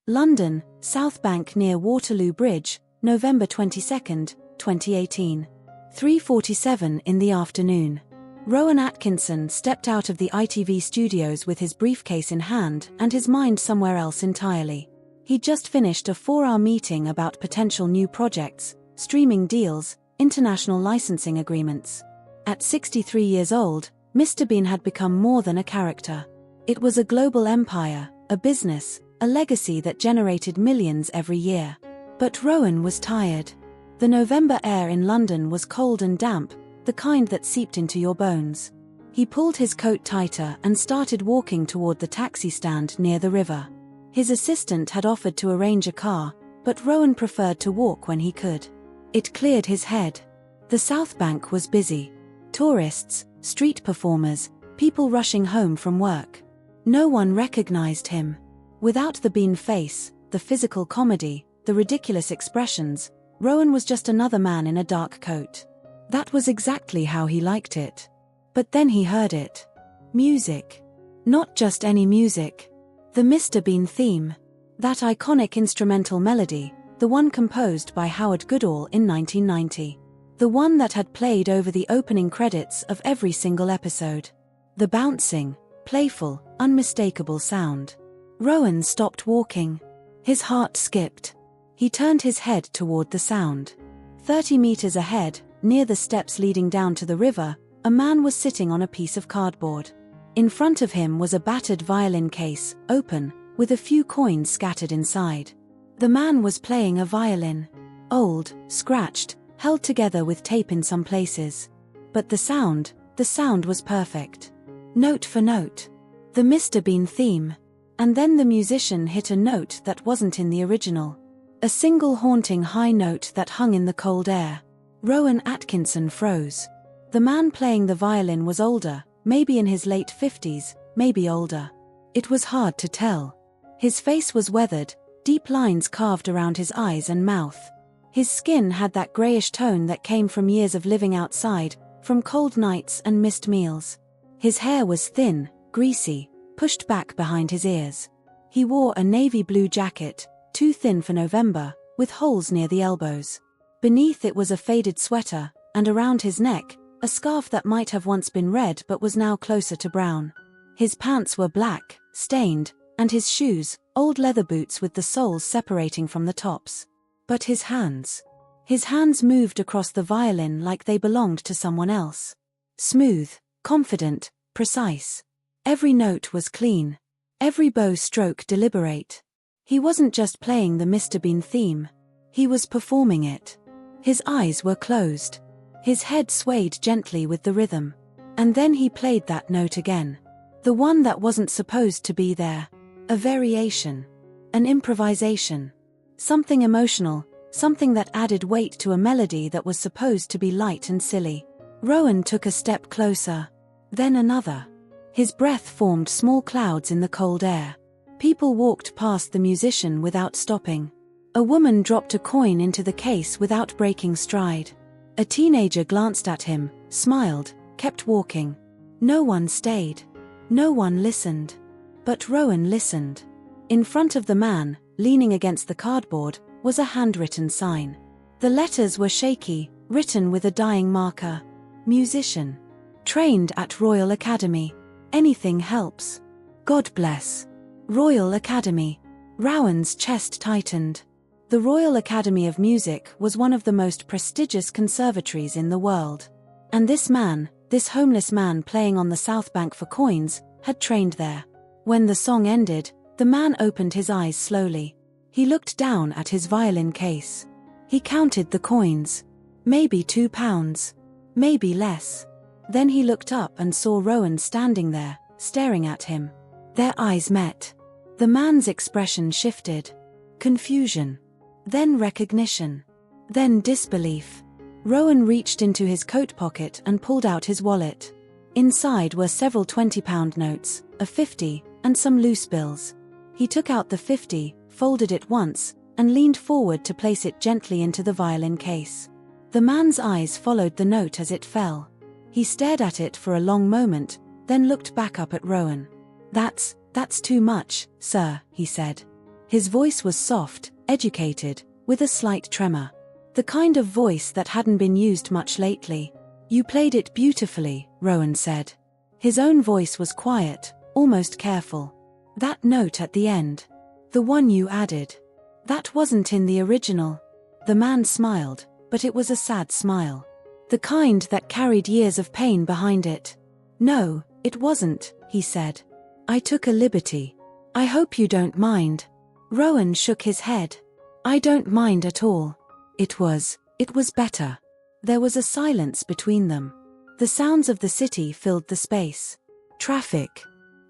London, South Bank near Waterloo Bridge, November 22, 2018. 3:47 in the afternoon. Rowan Atkinson stepped out of the ITV studios with his briefcase in hand and his mind somewhere else entirely. He'd just finished a 4-hour meeting about potential new projects, streaming deals, international licensing agreements. At 63 years old, Mr. Bean had become more than a character. It was a global empire, a business, a legacy that generated millions every year. But Rowan was tired. The November air in London was cold and damp, the kind that seeped into your bones. He pulled his coat tighter and started walking toward the taxi stand near the river. His assistant had offered to arrange a car, but Rowan preferred to walk when he could. It cleared his head. The South Bank was busy. Tourists, street performers, people rushing home from work. No one recognized him. Without the Bean face, the physical comedy, the ridiculous expressions, Rowan was just another man in a dark coat. That was exactly how he liked it. But then he heard it. Music. Not just any music. The Mr. Bean theme. That iconic instrumental melody, the one composed by Howard Goodall in 1990. The one that had played over the opening credits of every single episode. The bouncing, playful, unmistakable sound. Rowan stopped walking. His heart skipped. He turned his head toward the sound. 30 meters ahead, near the steps leading down to the river, a man was sitting on a piece of cardboard. In front of him was a battered violin case, open, with a few coins scattered inside. The man was playing a violin. Old, scratched, held together with tape in some places. But the sound was perfect. Note for note. The Mr. Bean theme. And then the musician hit a note that wasn't in the original. A single haunting high note that hung in the cold air. Rowan Atkinson froze. The man playing the violin was older, maybe in his late 50s, maybe older. It was hard to tell. His face was weathered, deep lines carved around his eyes and mouth. His skin had that grayish tone that came from years of living outside, from cold nights and missed meals. His hair was thin, greasy, pushed back behind his ears. He wore a navy blue jacket, too thin for November, with holes near the elbows. Beneath it was a faded sweater, and around his neck, a scarf that might have once been red but was now closer to brown. His pants were black, stained, and his shoes, old leather boots with the soles separating from the tops. But his hands moved across the violin like they belonged to someone else. Smooth, confident, precise. Every note was clean. Every bow stroke deliberate. He wasn't just playing the Mr. Bean theme. He was performing it. His eyes were closed. His head swayed gently with the rhythm. And then he played that note again. The one that wasn't supposed to be there. A variation. An improvisation. Something emotional, something that added weight to a melody that was supposed to be light and silly. Rowan took a step closer. Then another. His breath formed small clouds in the cold air. People walked past the musician without stopping. A woman dropped a coin into the case without breaking stride. A teenager glanced at him, smiled, kept walking. No one stayed. No one listened. But Rowan listened. In front of the man, leaning against the cardboard, was a handwritten sign. The letters were shaky, written with a dying marker. Musician. Trained at Royal Academy. Anything helps. God bless. Royal Academy. Rowan's chest tightened. The Royal Academy of Music was one of the most prestigious conservatories in the world. And this man, this homeless man playing on the South Bank for coins, had trained there. When the song ended, the man opened his eyes slowly. He looked down at his violin case. He counted the coins. Maybe £2. Maybe less. Then he looked up and saw Rowan standing there, staring at him. Their eyes met. The man's expression shifted. Confusion. Then recognition. Then disbelief. Rowan reached into his coat pocket and pulled out his wallet. Inside were several £20 notes, a 50, and some loose bills. He took out the 50, folded it once, and leaned forward to place it gently into the violin case. The man's eyes followed the note as it fell. He stared at it for a long moment, then looked back up at Rowan. That's too much, sir, he said. His voice was soft, educated, with a slight tremor. The kind of voice that hadn't been used much lately. "You played it beautifully," Rowan said. His own voice was quiet, almost careful. "That note at the end. The one you added. That wasn't in the original." The man smiled, but it was a sad smile. The kind that carried years of pain behind it. "No, it wasn't," he said. "I took a liberty. I hope you don't mind." Rowan shook his head. "I don't mind at all. It was better." There was a silence between them. The sounds of the city filled the space. Traffic.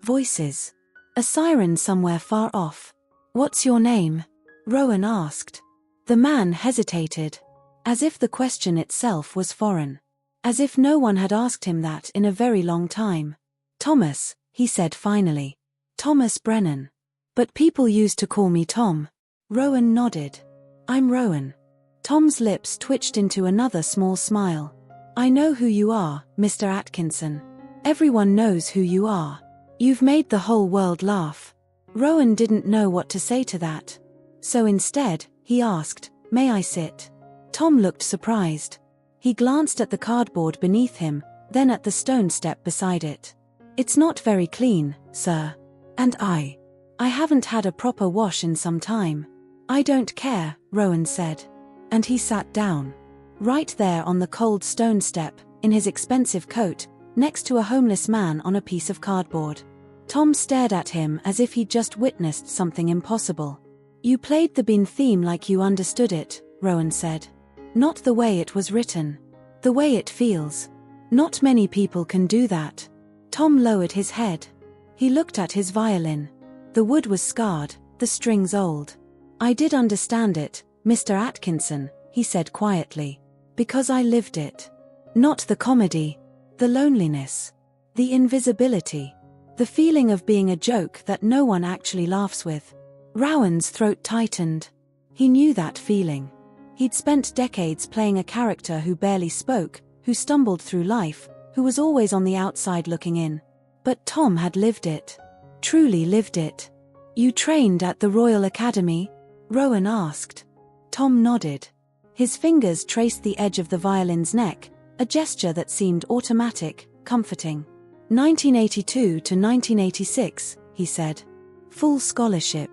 Voices. A siren somewhere far off. "What's your name?" Rowan asked. The man hesitated. As if the question itself was foreign. As if no one had asked him that in a very long time. "Thomas," he said finally. "Thomas Brennan. But people used to call me Tom." Rowan nodded. "I'm Rowan." Tom's lips twitched into another small smile. "I know who you are, Mr. Atkinson. Everyone knows who you are. You've made the whole world laugh." Rowan didn't know what to say to that. So instead, he asked, "May I sit?" Tom looked surprised. He glanced at the cardboard beneath him, then at the stone step beside it. "It's not very clean, sir. And I haven't had a proper wash in some time." "I don't care," Rowan said. And he sat down. Right there on the cold stone step, in his expensive coat, next to a homeless man on a piece of cardboard. Tom stared at him as if he'd just witnessed something impossible. "You played the Bean theme like you understood it," Rowan said. "Not the way it was written. The way it feels. Not many people can do that." Tom lowered his head. He looked at his violin. The wood was scarred, the strings old. "I did understand it, Mr. Atkinson," he said quietly. "Because I lived it. Not the comedy. The loneliness. The invisibility. The feeling of being a joke that no one actually laughs with." Rowan's throat tightened. He knew that feeling. He'd spent decades playing a character who barely spoke, who stumbled through life, who was always on the outside looking in. But Tom had lived it. Truly lived it. "You trained at the Royal Academy?" Rowan asked. Tom nodded. His fingers traced the edge of the violin's neck, a gesture that seemed automatic, comforting. 1982 to 1986, he said. Full scholarship.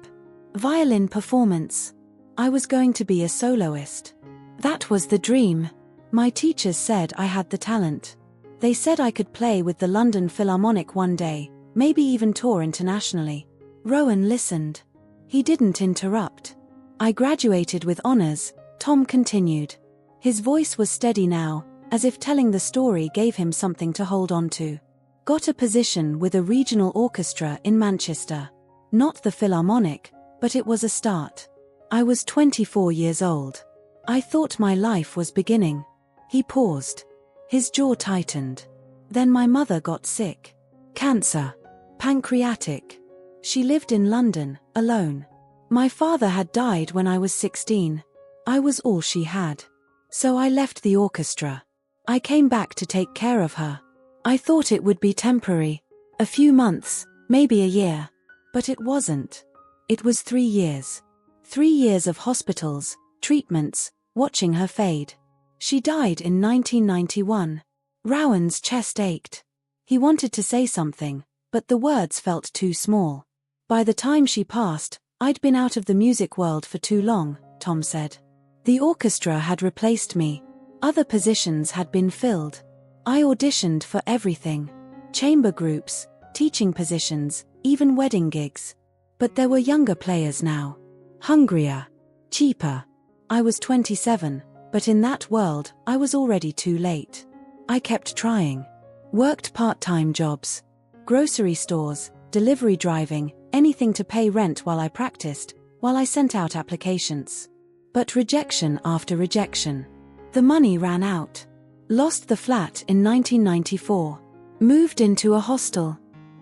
Violin performance. I was going to be a soloist. That was the dream. My teachers said I had the talent. They said I could play with the London Philharmonic one day, maybe even tour internationally. Rowan listened. He didn't interrupt. "I graduated with honors," Tom continued. His voice was steady now, as if telling the story gave him something to hold on to. "Got a position with a regional orchestra in Manchester. Not the Philharmonic, but it was a start. I was 24 years old. I thought my life was beginning." He paused. His jaw tightened. "Then my mother got sick. Cancer. Pancreatic. She lived in London, alone. My father had died when I was 16. I was all she had. So I left the orchestra. I came back to take care of her. I thought it would be temporary. A few months, maybe a year. But it wasn't. It was 3 years. 3 years of hospitals, treatments, watching her fade. She died in 1991. Rowan's chest ached. He wanted to say something, but the words felt too small. "By the time she passed, I'd been out of the music world for too long," Tom said. "The orchestra had replaced me. Other positions had been filled. I auditioned for everything. Chamber groups, teaching positions, even wedding gigs. But there were younger players now. Hungrier. Cheaper. I was 27, but in that world, I was already too late. I kept trying. Worked part-time jobs. Grocery stores, delivery driving, anything to pay rent while I practiced, while I sent out applications. But rejection after rejection. The money ran out. Lost the flat in 1994. Moved into a hostel.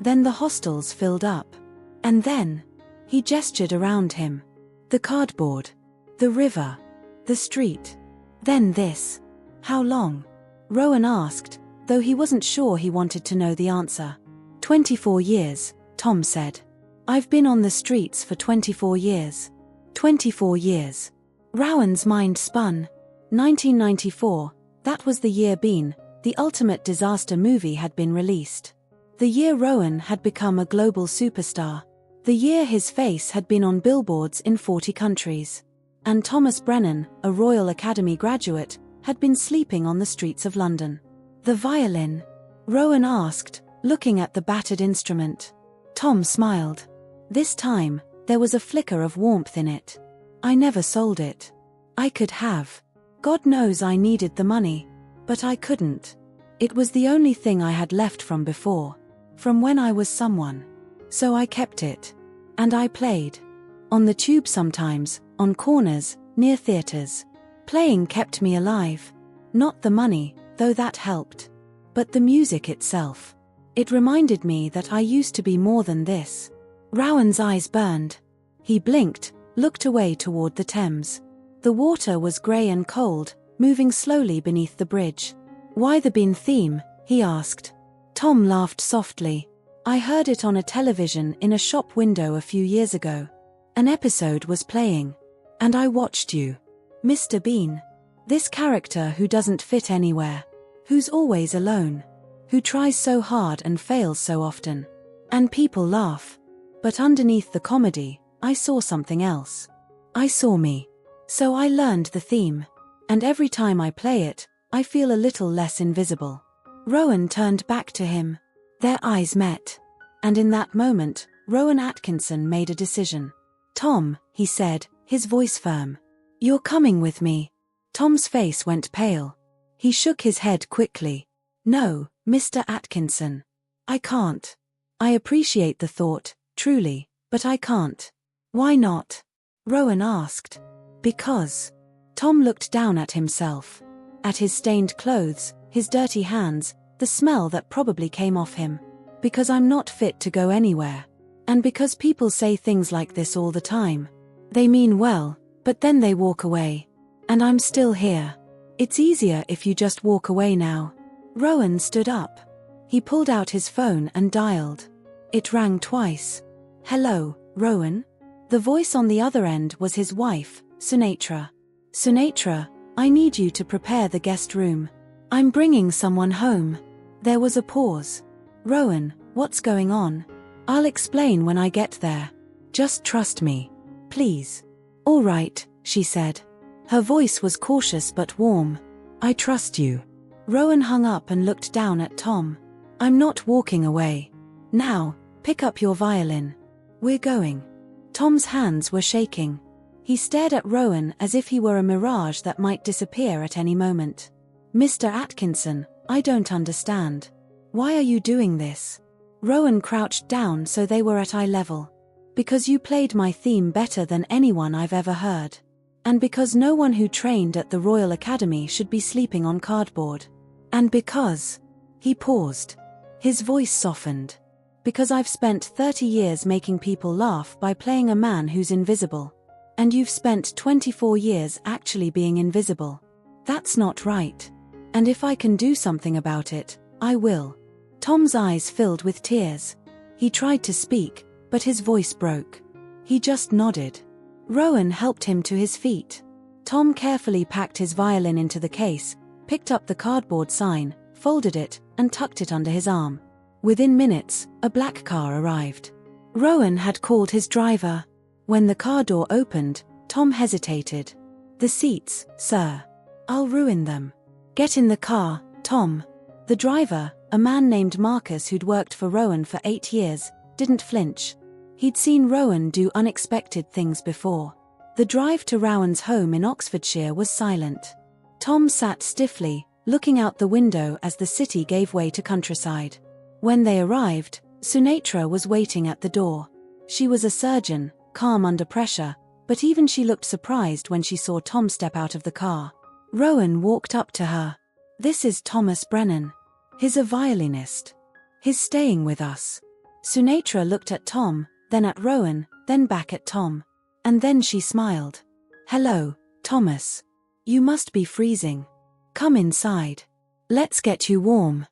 Then the hostels filled up. And then, he gestured around him. The cardboard. The river. The street. Then this. How long? Rowan asked, though he wasn't sure he wanted to know the answer. 24 years, Tom said. I've been on the streets for 24 years. 24 years. Rowan's mind spun. 1994, that was the year The Ultimate Disaster movie had been released. The year Rowan had become a global superstar. The year his face had been on billboards in 40 countries. And Thomas Brennan, a Royal Academy graduate, had been sleeping on the streets of London. The violin? Rowan asked, looking at the battered instrument. Tom smiled. This time, there was a flicker of warmth in it. I never sold it. I could have. God knows I needed the money. But I couldn't. It was the only thing I had left from before. From when I was someone. So I kept it. And I played. On the tube sometimes, on corners, near theaters. Playing kept me alive. Not the money, though that helped. But the music itself. It reminded me that I used to be more than this. Rowan's eyes burned. He blinked, looked away toward the Thames. The water was grey and cold, moving slowly beneath the bridge. Why the Bean theme? He asked. Tom laughed softly. I heard it on a television in a shop window a few years ago. An episode was playing. And I watched you. Mr. Bean. This character who doesn't fit anywhere. Who's always alone. Who tries so hard and fails so often. And people laugh. But underneath the comedy, I saw something else. I saw me. So I learned the theme. And every time I play it, I feel a little less invisible. Rowan turned back to him. Their eyes met. And in that moment, Rowan Atkinson made a decision. Tom, he said, his voice firm. You're coming with me. Tom's face went pale. He shook his head quickly. No, Mr. Atkinson. I can't. I appreciate the thought, truly, but I can't. Why not? Rowan asked. Because. Tom looked down at himself. At his stained clothes, his dirty hands, the smell that probably came off him. Because I'm not fit to go anywhere. And because people say things like this all the time. They mean well, but then they walk away. And I'm still here. It's easier if you just walk away now. Rowan stood up. He pulled out his phone and dialed. It rang twice. Hello, Rowan? The voice on the other end was his wife, Sunatra. Sunatra, I need you to prepare the guest room. I'm bringing someone home. There was a pause. Rowan, what's going on? I'll explain when I get there. Just trust me. Please. All right, she said. Her voice was cautious but warm. I trust you. Rowan hung up and looked down at Tom. I'm not walking away. Now, pick up your violin. We're going. Tom's hands were shaking. He stared at Rowan as if he were a mirage that might disappear at any moment. Mr. Atkinson, I don't understand. Why are you doing this? Rowan crouched down so they were at eye level. Because you played my theme better than anyone I've ever heard. And because no one who trained at the Royal Academy should be sleeping on cardboard. And because. He paused. His voice softened. Because I've spent 30 years making people laugh by playing a man who's invisible. And you've spent 24 years actually being invisible. That's not right. And if I can do something about it, I will. Tom's eyes filled with tears. He tried to speak, but his voice broke. He just nodded. Rowan helped him to his feet. Tom carefully packed his violin into the case, picked up the cardboard sign, folded it, and tucked it under his arm. Within minutes, a black car arrived. Rowan had called his driver. When the car door opened, Tom hesitated. The seats, sir. I'll ruin them. Get in the car, Tom. The driver, a man named Marcus who'd worked for Rowan for 8 years, didn't flinch. He'd seen Rowan do unexpected things before. The drive to Rowan's home in Oxfordshire was silent. Tom sat stiffly, looking out the window as the city gave way to countryside. When they arrived, Sunatra was waiting at the door. She was a surgeon, calm under pressure, but even she looked surprised when she saw Tom step out of the car. Rowan walked up to her. This is Thomas Brennan. He's a violinist. He's staying with us. Sunatra looked at Tom, then at Rowan, then back at Tom. And then she smiled. Hello, Thomas. You must be freezing. Come inside. Let's get you warm.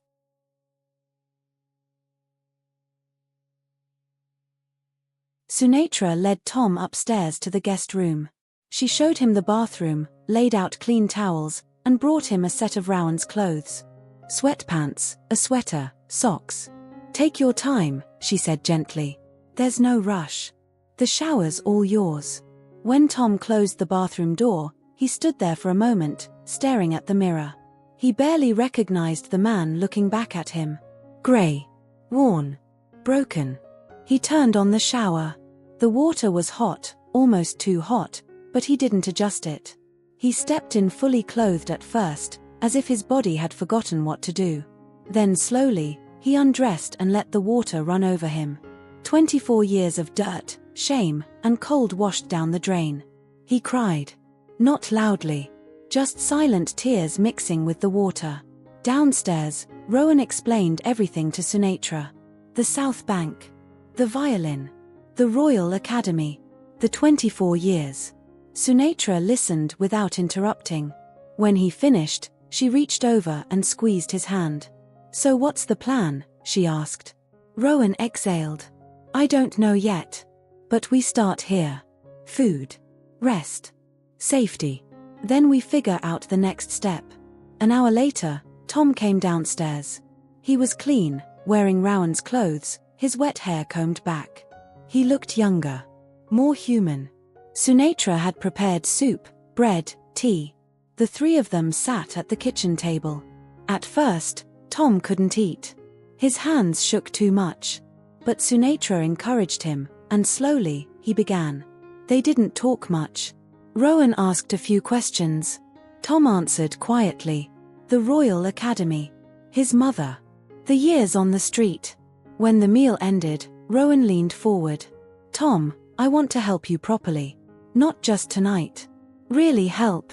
Sunatra led Tom upstairs to the guest room. She showed him the bathroom, laid out clean towels, and brought him a set of Rowan's clothes. Sweatpants, a sweater, socks. Take your time, she said gently. There's no rush. The shower's all yours. When Tom closed the bathroom door, he stood there for a moment, staring at the mirror. He barely recognized the man looking back at him. Grey. Worn. Broken. He turned on the shower. The water was hot, almost too hot, but he didn't adjust it. He stepped in fully clothed at first, as if his body had forgotten what to do. Then slowly, he undressed and let the water run over him. 24 years of dirt, shame, and cold washed down the drain. He cried. Not loudly. Just silent tears mixing with the water. Downstairs, Rowan explained everything to Sunatra. The South Bank. The violin. The Royal Academy. The 24 years. Sunatra listened without interrupting. When he finished, she reached over and squeezed his hand. So what's the plan? She asked. Rowan exhaled. I don't know yet. But we start here. Food. Rest. Safety. Then we figure out the next step. An hour later, Tom came downstairs. He was clean, wearing Rowan's clothes, his wet hair combed back. He looked younger. More human. Sunatra had prepared soup, bread, tea. The three of them sat at the kitchen table. At first, Tom couldn't eat. His hands shook too much. But Sunatra encouraged him, and slowly, he began. They didn't talk much. Rowan asked a few questions. Tom answered quietly. The Royal Academy. His mother. The years on the street. When the meal ended, Rowan leaned forward. Tom, I want to help you properly. Not just tonight. Really help.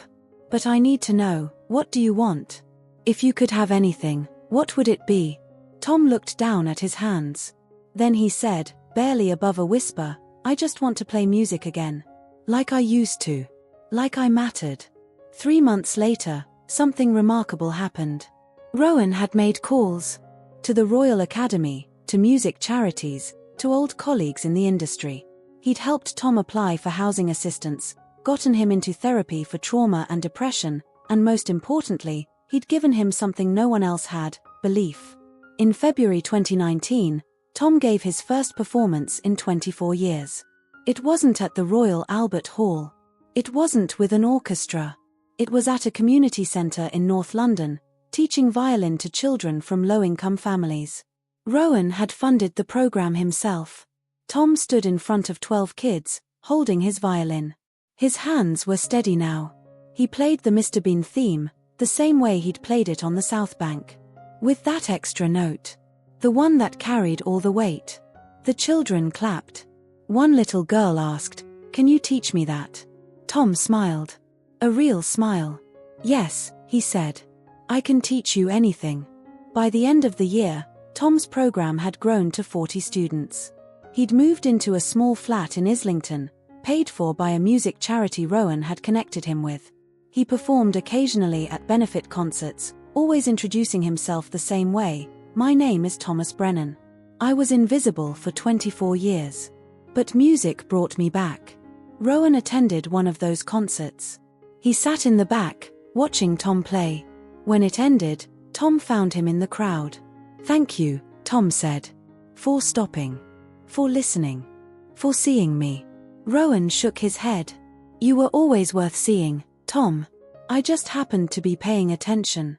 But I need to know, what do you want? If you could have anything, what would it be? Tom looked down at his hands. Then he said, barely above a whisper, I just want to play music again. Like I used to. Like I mattered. 3 months later, something remarkable happened. Rowan had made calls. To the Royal Academy, to music charities, to old colleagues in the industry. He'd helped Tom apply for housing assistance, gotten him into therapy for trauma and depression, and most importantly, he'd given him something no one else had, belief. In February 2019, Tom gave his first performance in 24 years. It wasn't at the Royal Albert Hall. It wasn't with an orchestra. It was at a community centre in North London, teaching violin to children from low-income families. Rowan had funded the programme himself. Tom stood in front of 12 kids, holding his violin. His hands were steady now. He played the Mr. Bean theme, the same way he'd played it on the South Bank. With that extra note. The one that carried all the weight. The children clapped. One little girl asked, "Can you teach me that?" Tom smiled. A real smile. "Yes," he said. "I can teach you anything." By the end of the year, Tom's program had grown to 40 students. He'd moved into a small flat in Islington, paid for by a music charity Rowan had connected him with. He performed occasionally at benefit concerts, always introducing himself the same way, "My name is Thomas Brennan. I was invisible for 24 years. But music brought me back." Rowan attended one of those concerts. He sat in the back, watching Tom play. When it ended, Tom found him in the crowd. "Thank you," Tom said. "For stopping. For listening. For seeing me." Rowan shook his head. "You were always worth seeing, Tom. I just happened to be paying attention."